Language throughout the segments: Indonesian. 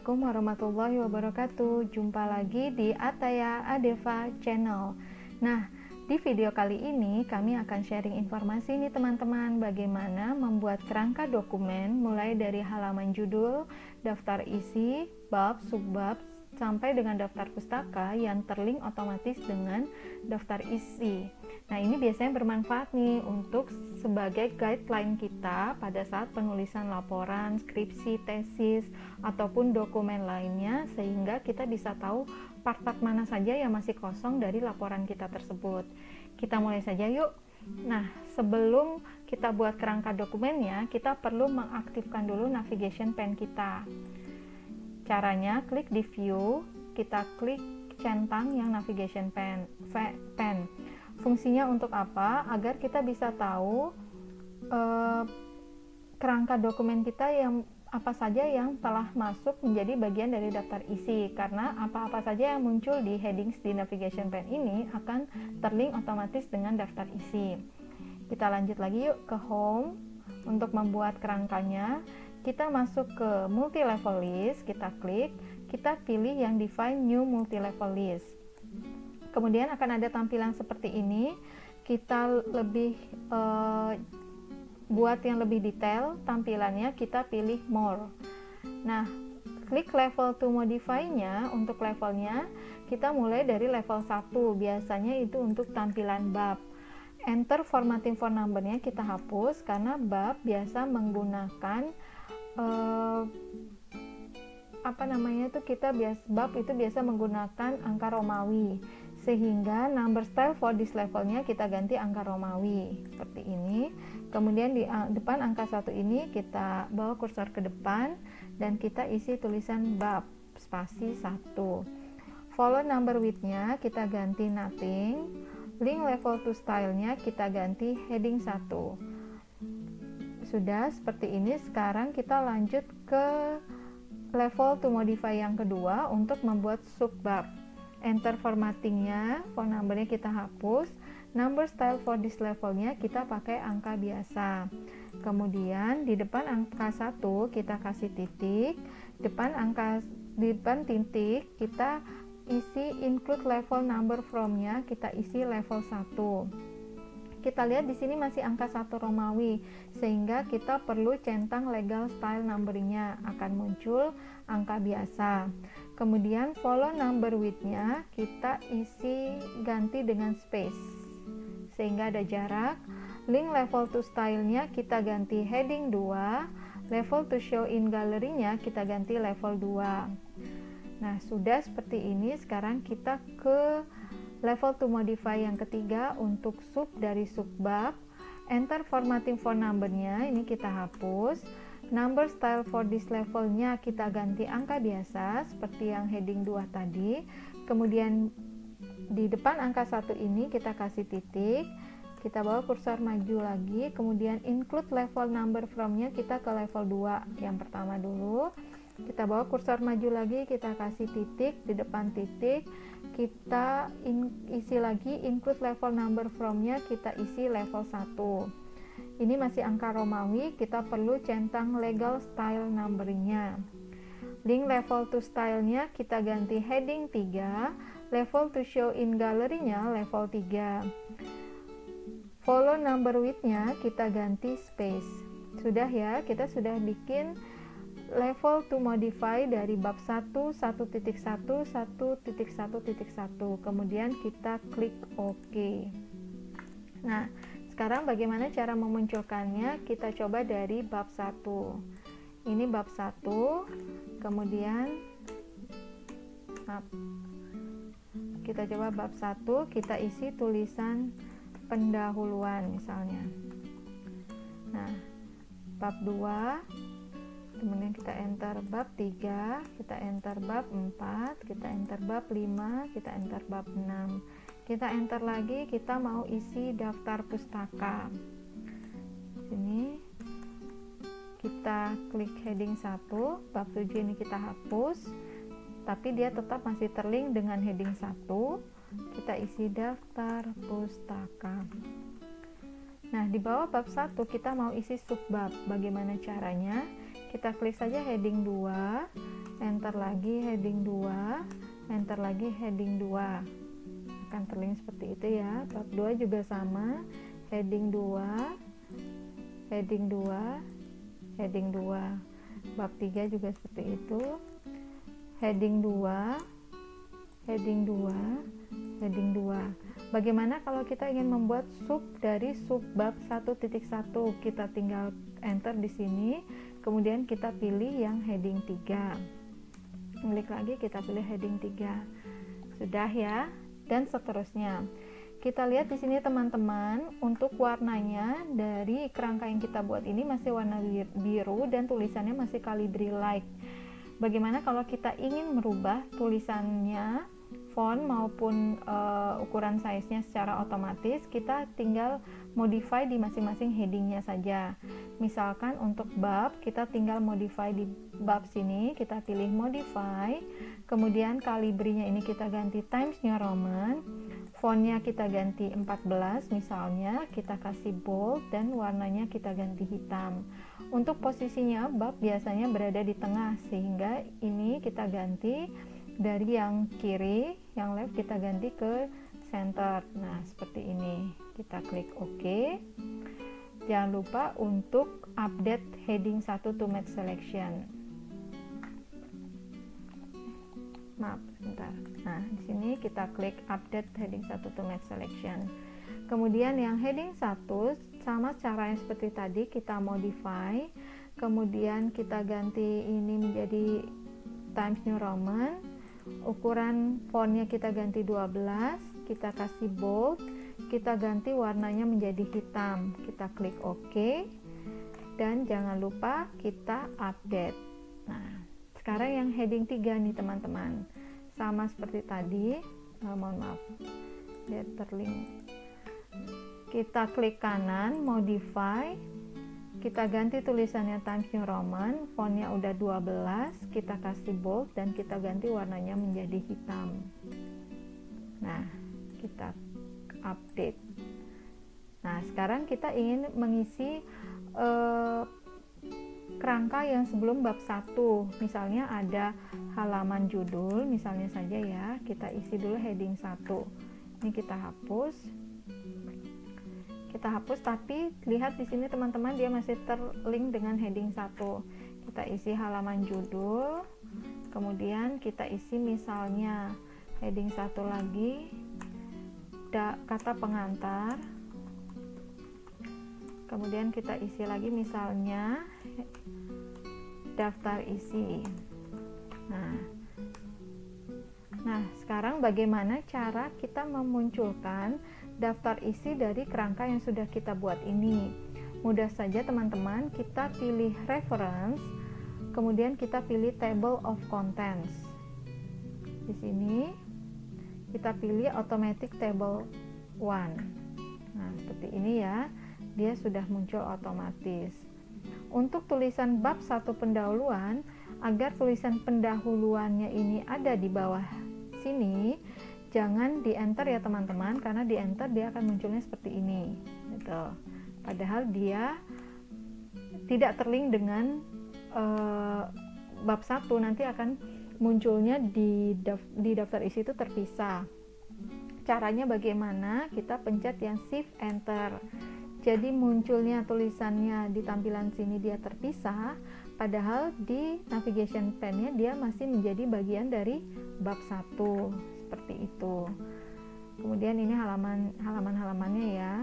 Assalamualaikum warahmatullahi wabarakatuh. Jumpa lagi di Ataya Adeva Channel. Nah, di video kali ini kami akan sharing informasi nih teman-teman, bagaimana membuat kerangka dokumen mulai dari halaman judul, daftar isi, bab, subbab, sampai dengan daftar pustaka yang terlink otomatis dengan daftar isi. Nah, ini biasanya bermanfaat nih untuk sebagai guideline kita pada saat penulisan laporan, skripsi, tesis, ataupun dokumen lainnya, sehingga kita bisa tahu part-part mana saja yang masih kosong dari laporan kita tersebut. Kita mulai saja yuk. Nah, sebelum kita buat kerangka dokumennya, kita perlu mengaktifkan dulu navigation pen kita. Caranya, klik di view, kita klik centang yang navigation pen. Fungsinya untuk apa? Agar kita bisa tahu kerangka dokumen kita yang apa saja yang telah masuk menjadi bagian dari daftar isi, karena apa-apa saja yang muncul di headings di navigation pen ini akan terlink otomatis dengan daftar isi. Kita lanjut lagi yuk ke home. Untuk membuat kerangkanya, kita masuk ke multi level list, kita klik, kita pilih yang define new multi level list. Kemudian akan ada tampilan seperti ini. Kita lebih buat yang lebih detail tampilannya, kita pilih more. Nah, klik level to modify-nya. Untuk levelnya kita mulai dari level 1, biasanya itu untuk tampilan bab. Enter formatting phone number-nya kita hapus karena bab biasa menggunakan bab itu biasa menggunakan angka Romawi, sehingga number style for this levelnya kita ganti angka Romawi seperti ini. Kemudian di depan angka 1 ini kita bawa kursor ke depan dan kita isi tulisan bab spasi 1. Follow number width-nya kita ganti nothing. Link level to style-nya kita ganti heading 1. Sudah seperti ini. Sekarang kita lanjut ke level to modify yang kedua untuk membuat subbab. Enter formattingnya, phone number-nya kita hapus. Number style for this levelnya kita pakai angka biasa. Kemudian di depan angka 1 kita kasih titik. Depan titik kita isi include level number from-nya, kita isi level 1. Kita lihat di sini masih angka 1 Romawi, sehingga kita perlu centang legal style numbering-nya, akan muncul angka biasa. Kemudian follow number width-nya kita isi ganti dengan space, sehingga ada jarak. Link level to style-nya kita ganti heading 2, level to show in gallery-nya kita ganti level 2. Nah, sudah seperti ini. Sekarang kita ke level to modify yang ketiga untuk sub dari subbab. Enter formatting phone number-nya, ini kita hapus. Number style for this level-nya kita ganti angka biasa seperti yang heading 2 tadi. Kemudian di depan angka 1 ini kita kasih titik. Kita bawa kursor maju lagi, kemudian include level number from-nya kita ke level 2 yang pertama dulu. Kita bawa kursor maju lagi, kita kasih titik, di depan titik kita isi lagi include level number from-nya, kita isi level 1. Ini masih angka Romawi, kita perlu centang legal style numbering-nya. Link level to style-nya kita ganti heading 3, level to show in gallery-nya level 3. Follow number width-nya kita ganti space. Sudah ya, kita sudah bikin level to modify dari bab 1, 1.1, 1.1.1. Kemudian kita klik OK. Nah, sekarang bagaimana cara memunculkannya? Kita coba dari bab 1. Ini bab 1. Kemudian kita coba bab 1, kita isi tulisan pendahuluan misalnya. Nah, bab 2, kemudian kita enter bab 3, kita enter bab 4, kita enter bab 5, kita enter bab 6. Kita enter lagi, kita mau isi daftar pustaka. Sini kita klik heading 1, bab 7 ini kita hapus, tapi dia tetap masih terlink dengan heading 1. Kita isi daftar pustaka. Nah, di bawah bab 1 kita mau isi subbab. Bagaimana caranya? Kita klik saja heading 2, enter lagi heading 2, enter lagi heading 2. Akan terlink seperti itu ya. Bab 2 juga sama, heading 2, heading 2, heading 2. Bab 3 juga seperti itu, heading 2, heading 2, heading 2. Bagaimana kalau kita ingin membuat sub dari sub bab 1.1? Kita tinggal enter di sini, kemudian kita pilih yang heading 3. Klik lagi, kita pilih heading 3. Sudah ya, dan seterusnya. Kita lihat di sini teman-teman, untuk warnanya dari kerangka yang kita buat ini masih warna biru dan tulisannya masih Calibri Light. Bagaimana kalau kita ingin merubah tulisannya, font maupun ukuran size-nya secara otomatis? Kita tinggal modify di masing-masing headingnya saja. Misalkan untuk bab, kita tinggal modify di bab sini, kita pilih modify, kemudian kalibrinya ini kita ganti Times New Roman, fontnya kita ganti 14 misalnya, kita kasih bold dan warnanya kita ganti hitam. Untuk posisinya bab biasanya berada di tengah, sehingga ini kita ganti dari yang kiri, yang left kita ganti ke center. Nah, seperti ini. Kita klik OK. Jangan lupa untuk update heading 1 to match selection. Maaf, sebentar. Nah, di sini kita klik update heading 1 to match selection. Kemudian yang heading 1 sama caranya seperti tadi, kita modify. Kemudian kita ganti ini menjadi Times New Roman. Ukuran fontnya kita ganti 12, kita kasih bold, kita ganti warnanya menjadi hitam. Kita klik OK. Dan jangan lupa kita update. Nah, sekarang yang heading 3 nih teman-teman, sama seperti tadi, mohon maaf dia terlink. Kita klik kanan, modify, kita ganti tulisannya Times New Roman, fontnya udah 12, kita kasih bold dan kita ganti warnanya menjadi hitam. Nah, kita update. Nah, sekarang kita ingin mengisi kerangka yang sebelum bab 1, misalnya ada halaman judul, misalnya saja ya, kita isi dulu heading 1. Ini kita hapus, tapi lihat di sini teman-teman, dia masih terlink dengan heading 1. Kita isi halaman judul, kemudian kita isi misalnya heading 1 lagi, kata pengantar, kemudian kita isi lagi misalnya daftar isi. Nah, sekarang bagaimana cara kita memunculkan daftar isi dari kerangka yang sudah kita buat ini? Mudah saja teman-teman, kita pilih reference, kemudian kita pilih table of contents. Di sini kita pilih automatic table 1. Nah, seperti ini ya, dia sudah muncul otomatis. Untuk tulisan bab 1 pendahuluan, agar tulisan pendahuluannya ini ada di bawah sini, jangan di enter ya teman-teman, karena di enter dia akan munculnya seperti ini gitu. Padahal dia tidak terlink dengan bab 1, nanti akan munculnya di daftar isi itu terpisah. Caranya bagaimana? Kita pencet yang shift enter. Jadi munculnya tulisannya di tampilan sini dia terpisah, padahal di navigation pane-nya dia masih menjadi bagian dari bab 1, seperti itu. Kemudian ini halaman-halamannya ya.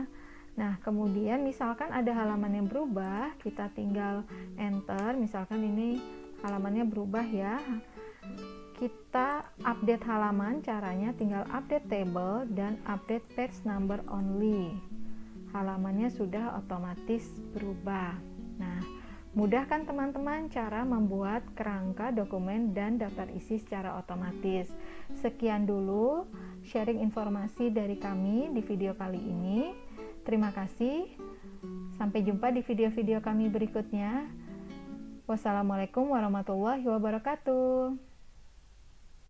Nah, kemudian misalkan ada halaman yang berubah, kita tinggal enter, misalkan ini halamannya berubah ya. Kita update halaman, caranya tinggal update table dan update page number only. Halamannya sudah otomatis berubah. Nah, mudah kan teman-teman cara membuat kerangka dokumen dan daftar isi secara otomatis. Sekian dulu sharing informasi dari kami di video kali ini. Terima kasih. Sampai jumpa di video-video kami berikutnya. Wassalamualaikum warahmatullahi wabarakatuh.